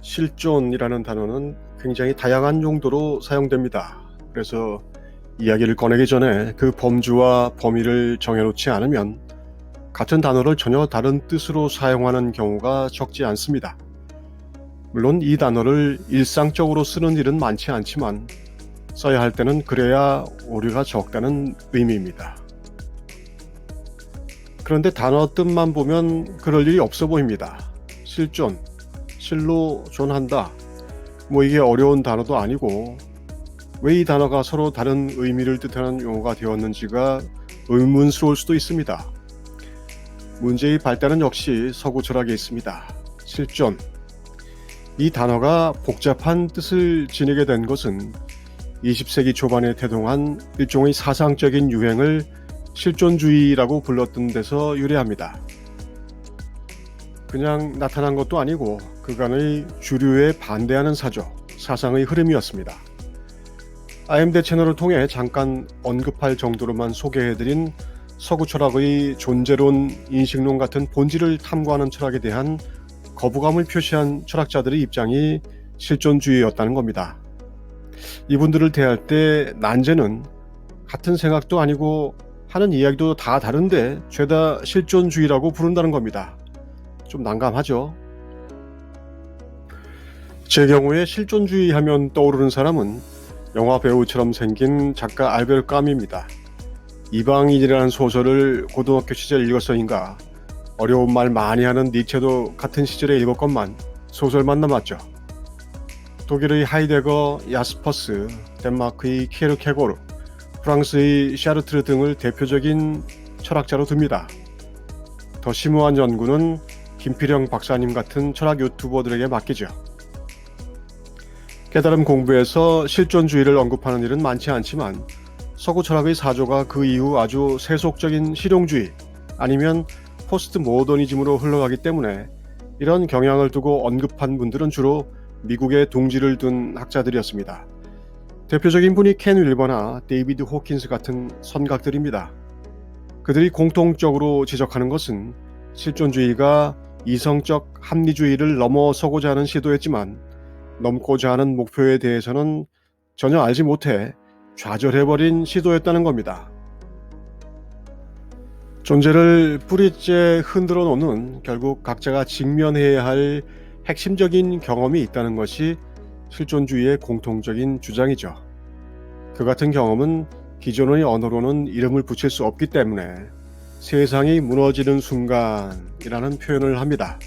실존이라는 단어는 굉장히 다양한 용도로 사용됩니다. 그래서 이야기를 꺼내기 전에 그 범주와 범위를 정해놓지 않으면 같은 단어를 전혀 다른 뜻으로 사용하는 경우가 적지 않습니다. 물론 이 단어를 일상적으로 쓰는 일은 많지 않지만 써야 할 때는 그래야 오류가 적다는 의미입니다. 그런데 단어 뜻만 보면 그럴 일이 없어 보입니다. 실존, 실로 존한다. 이게 어려운 단어도 아니고 왜 이 단어가 서로 다른 의미를 뜻하는 용어가 되었는지가 의문스러울 수도 있습니다. 문제의 발단은 역시 서구 철학에 있습니다. 실존. 이 단어가 복잡한 뜻을 지니게 된 것은 20세기 초반에 태동한 일종의 사상적인 유행을 실존주의라고 불렀던 데서 유래합니다. 그냥 나타난 것도 아니고 그간의 주류에 반대하는 사상의 흐름이었습니다. IMD 채널을 통해 잠깐 언급할 정도로만 소개해드린 서구 철학의 존재론, 인식론 같은 본질을 탐구하는 철학에 대한 거부감을 표시한 철학자들의 입장이 실존주의였다는 겁니다. 이분들을 대할 때 난제는 같은 생각도 아니고 하는 이야기도 다 다른데 죄다 실존주의라고 부른다는 겁니다. 좀 난감하죠? 제 경우에 실존주의 하면 떠오르는 사람은 영화 배우처럼 생긴 작가 알베르 까뮈입니다. 이방인이라는 소설을 고등학교 시절 읽어서인가 어려운 말 많이 하는 니체도 같은 시절에 읽었건만 소설만 남았죠. 독일의 하이데거, 야스퍼스, 덴마크의 키에르케고르, 프랑스의 샤르트르 등을 대표적인 철학자로 듭니다. 더 심오한 연구는 김필영 박사님 같은 철학 유튜버들에게 맡기죠. 깨달음 공부에서 실존주의를 언급하는 일은 많지 않지만 서구 철학의 사조가 그 이후 아주 세속적인 실용주의 아니면 포스트 모더니즘으로 흘러가기 때문에 이런 경향을 두고 언급한 분들은 주로 미국에 둥지를 둔 학자들이었습니다. 대표적인 분이 켄 윌버나 데이비드 호킨스 같은 선각들입니다. 그들이 공통적으로 지적하는 것은 실존주의가 이성적 합리주의를 넘어서고자 하는 시도였지만 넘고자 하는 목표에 대해서는 전혀 알지 못해 좌절해버린 시도였다는 겁니다. 존재를 뿌리째 흔들어 놓는 결국 각자가 직면해야 할 핵심적인 경험이 있다는 것이 실존주의의 공통적인 주장이죠. 그 같은 경험은 기존의 언어로는 이름을 붙일 수 없기 때문에 세상이 무너지는 순간이라는 표현을 합니다.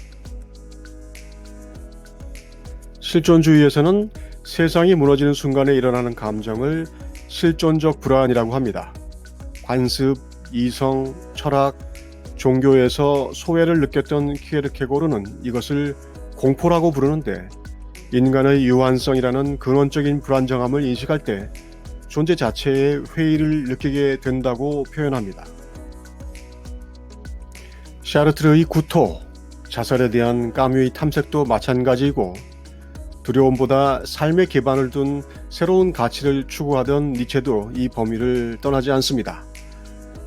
실존주의에서는 세상이 무너지는 순간에 일어나는 감정을 실존적 불안이라고 합니다. 관습, 이성, 철학, 종교에서 소외를 느꼈던 키에르케고르는 이것을 공포라고 부르는데 인간의 유한성이라는 근원적인 불안정함을 인식할 때 존재 자체에 회의를 느끼게 된다고 표현합니다. 샤르트르의 구토, 자살에 대한 까뮈의 탐색도 마찬가지이고 두려움보다 삶의 기반을 둔 새로운 가치를 추구하던 니체도 이 범위를 떠나지 않습니다.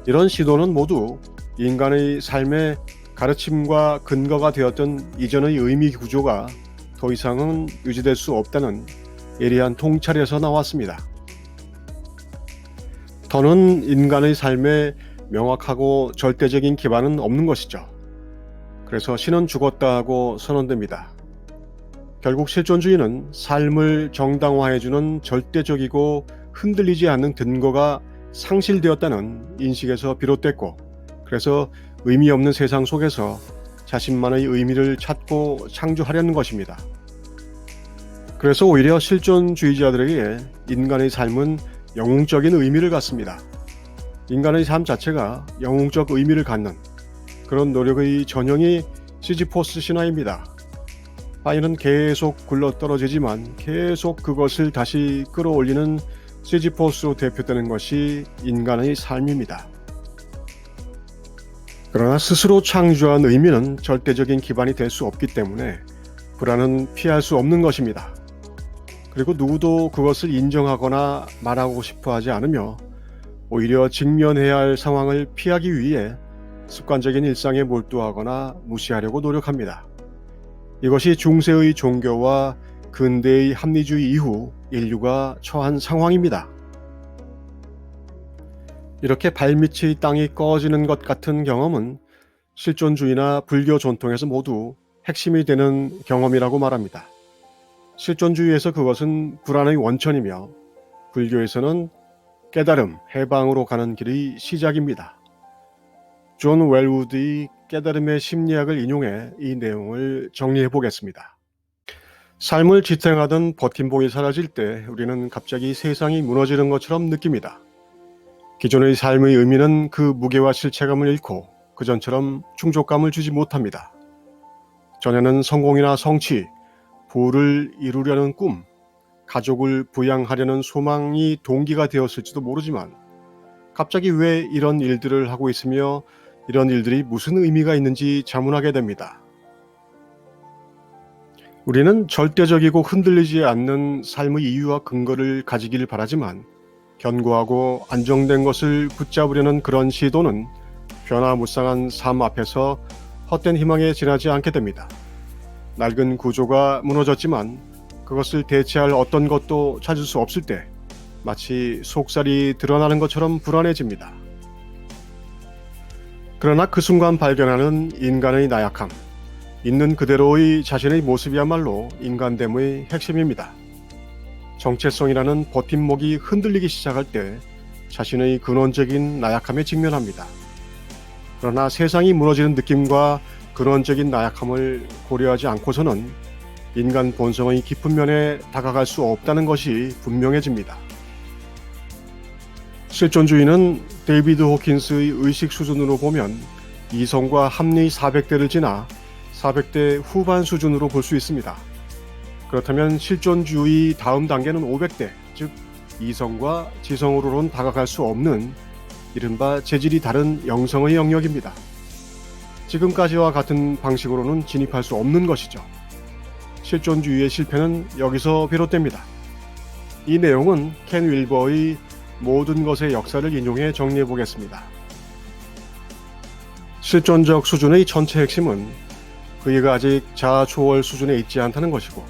이런 시도는 모두 인간의 삶의 가르침과 근거가 되었던 이전의 의미 구조가 더 이상은 유지될 수 없다는 예리한 통찰에서 나왔습니다. 더는 인간의 삶에 명확하고 절대적인 기반은 없는 것이죠. 그래서 신은 죽었다 하고 선언됩니다. 결국 실존주의는 삶을 정당화해주는 절대적이고 흔들리지 않는 근거가 상실되었다는 인식에서 비롯됐고 그래서 의미 없는 세상 속에서 자신만의 의미를 찾고 창조하려는 것입니다. 그래서 오히려 실존주의자들에게 인간의 삶은 영웅적인 의미를 갖습니다. 인간의 삶 자체가 영웅적 의미를 갖는 그런 노력의 전형이 시지포스 신화입니다. 바위는 계속 굴러떨어지지만 계속 그것을 다시 끌어올리는 시지포스로 대표되는 것이 인간의 삶입니다. 그러나 스스로 창조한 의미는 절대적인 기반이 될 수 없기 때문에 불안은 피할 수 없는 것입니다. 그리고 누구도 그것을 인정하거나 말하고 싶어 하지 않으며 오히려 직면해야 할 상황을 피하기 위해 습관적인 일상에 몰두하거나 무시하려고 노력합니다. 이것이 중세의 종교와 근대의 합리주의 이후 인류가 처한 상황입니다. 이렇게 발밑의 땅이 꺼지는 것 같은 경험은 실존주의나 불교 전통에서 모두 핵심이 되는 경험이라고 말합니다. 실존주의에서 그것은 불안의 원천이며 불교에서는 깨달음, 해방으로 가는 길의 시작입니다. 존 웰우드의 깨달음의 심리학을 인용해 이 내용을 정리해 보겠습니다. 삶을 지탱하던 버팀목이 사라질 때 우리는 갑자기 세상이 무너지는 것처럼 느낍니다. 기존의 삶의 의미는 그 무게와 실체감을 잃고 그전처럼 충족감을 주지 못합니다. 전에는 성공이나 성취, 부를 이루려는 꿈, 가족을 부양하려는 소망이 동기가 되었을지도 모르지만 갑자기 왜 이런 일들을 하고 있으며 이런 일들이 무슨 의미가 있는지 자문하게 됩니다. 우리는 절대적이고 흔들리지 않는 삶의 이유와 근거를 가지길 바라지만 견고하고 안정된 것을 붙잡으려는 그런 시도는 변화무쌍한 삶 앞에서 헛된 희망에 지나지 않게 됩니다. 낡은 구조가 무너졌지만 그것을 대체할 어떤 것도 찾을 수 없을 때 마치 속살이 드러나는 것처럼 불안해집니다. 그러나 그 순간 발견하는 인간의 나약함, 있는 그대로의 자신의 모습이야말로 인간됨의 핵심입니다. 정체성이라는 버팀목이 흔들리기 시작할 때 자신의 근원적인 나약함에 직면합니다. 그러나 세상이 무너지는 느낌과 근원적인 나약함을 고려하지 않고서는 인간 본성의 깊은 면에 다가갈 수 없다는 것이 분명해집니다. 실존주의는 데이비드 호킨스의 의식 수준으로 보면 이성과 합리 400대를 지나 400대 후반 수준으로 볼 수 있습니다. 그렇다면 실존주의 다음 단계는 500대, 즉 이성과 지성으로는 다가갈 수 없는 이른바 재질이 다른 영성의 영역입니다. 지금까지와 같은 방식으로는 진입할 수 없는 것이죠. 실존주의의 실패는 여기서 비롯됩니다. 이 내용은 켄 윌버의 모든 것의 역사를 인용해 정리해 보겠습니다. 실존적 수준의 전체 핵심은 그이가 아직 자아 초월 수준에 있지 않다는 것이고,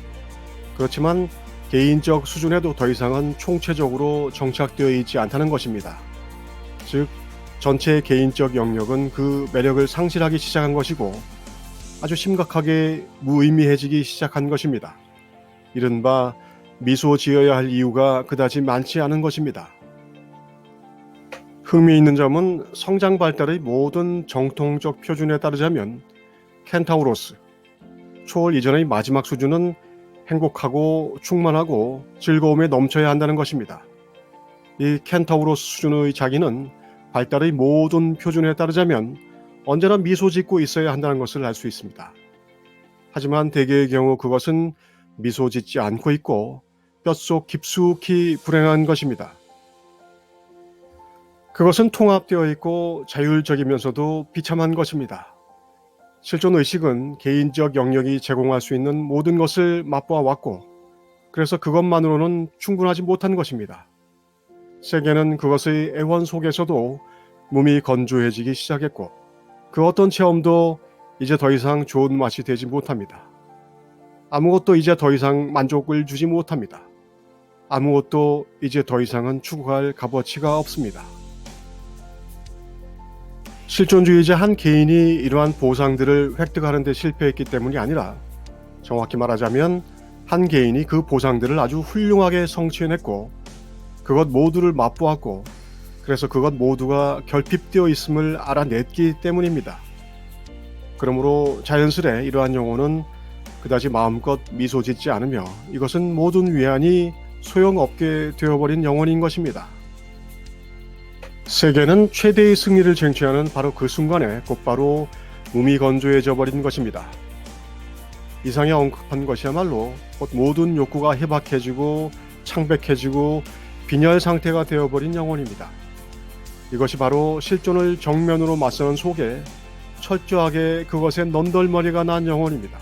그렇지만 개인적 수준에도 더 이상은 총체적으로 정착되어 있지 않다는 것입니다. 즉, 전체의 개인적 영역은 그 매력을 상실하기 시작한 것이고 아주 심각하게 무의미해지기 시작한 것입니다. 이른바 미소 지어야 할 이유가 그다지 많지 않은 것입니다. 흥미있는 점은 성장 발달의 모든 정통적 표준에 따르자면 켄타우로스, 초월 이전의 마지막 수준은 행복하고 충만하고 즐거움에 넘쳐야 한다는 것입니다. 이 켄타우로스 수준의 자기는 발달의 모든 표준에 따르자면 언제나 미소 짓고 있어야 한다는 것을 알 수 있습니다. 하지만 대개의 경우 그것은 미소 짓지 않고 있고 뼛속 깊숙이 불행한 것입니다. 그것은 통합되어 있고 자율적이면서도 비참한 것입니다. 실존의식은 개인적 영역이 제공할 수 있는 모든 것을 맛보아 왔고, 그래서 그것만으로는 충분하지 못한 것입니다. 세계는 그것의 애원 속에서도 몸이 건조해지기 시작했고, 그 어떤 체험도 이제 더 이상 좋은 맛이 되지 못합니다. 아무것도 이제 더 이상 만족을 주지 못합니다. 아무것도 이제 더 이상은 추구할 값어치가 없습니다. 실존주의자 한 개인이 이러한 보상들을 획득하는 데 실패했기 때문이 아니라, 정확히 말하자면 한 개인이 그 보상들을 아주 훌륭하게 성취해냈고 그것 모두를 맛보았고, 그래서 그것 모두가 결핍되어 있음을 알아냈기 때문입니다. 그러므로 자연스레 이러한 영혼은 그다지 마음껏 미소 짓지 않으며 이것은 모든 위안이 소용없게 되어버린 영혼인 것입니다. 세계는 최대의 승리를 쟁취하는 바로 그 순간에 곧바로 몸이 건조해져 버린 것입니다. 이상에 언급한 것이야말로 곧 모든 욕구가 해박해지고 창백해지고 빈혈 상태가 되어버린 영혼입니다. 이것이 바로 실존을 정면으로 맞서는 속에 철저하게 그것에 넌덜머리가 난 영혼입니다.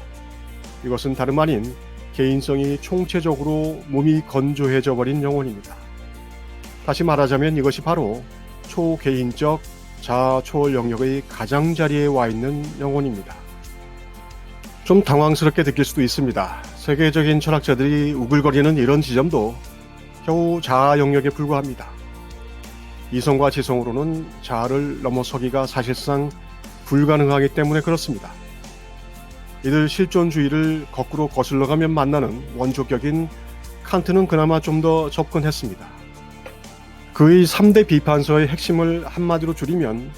이것은 다름 아닌 개인성이 총체적으로 몸이 건조해져 버린 영혼입니다. 다시 말하자면 이것이 바로 초개인적 자아 초월 영역의 가장자리에 와 있는 영혼입니다. 좀 당황스럽게 느낄 수도 있습니다. 세계적인 철학자들이 우글거리는 이런 지점도 겨우 자아 영역에 불과합니다. 이성과 지성으로는 자아를 넘어서기가 사실상 불가능하기 때문에 그렇습니다. 이들 실존주의를 거꾸로 거슬러가면 만나는 원조격인 칸트는 그나마 좀 더 접근했습니다. 그의 3대 비판서의 핵심을 한마디로 줄이면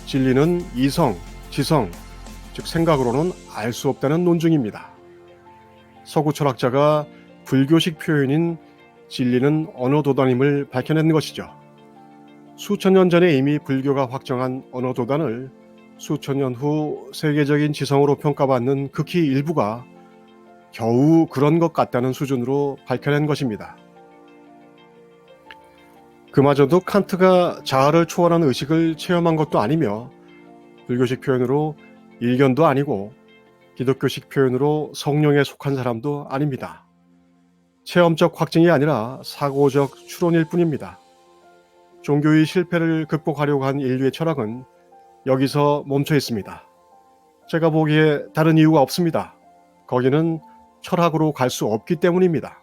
진리는 이성, 지성, 즉 생각으로는 알 수 없다는 논증입니다. 서구 철학자가 불교식 표현인 진리는 언어도단임을 밝혀낸 것이죠. 수천 년 전에 이미 불교가 확정한 언어도단을 수천 년 후 세계적인 지성으로 평가받는 극히 일부가 겨우 그런 것 같다는 수준으로 밝혀낸 것입니다. 그마저도 칸트가 자아를 초월한 의식을 체험한 것도 아니며 불교식 표현으로 일견도 아니고 기독교식 표현으로 성령에 속한 사람도 아닙니다. 체험적 확증이 아니라 사고적 추론일 뿐입니다. 종교의 실패를 극복하려고 한 인류의 철학은 여기서 멈춰 있습니다. 제가 보기에 다른 이유가 없습니다. 거기는 철학으로 갈 수 없기 때문입니다.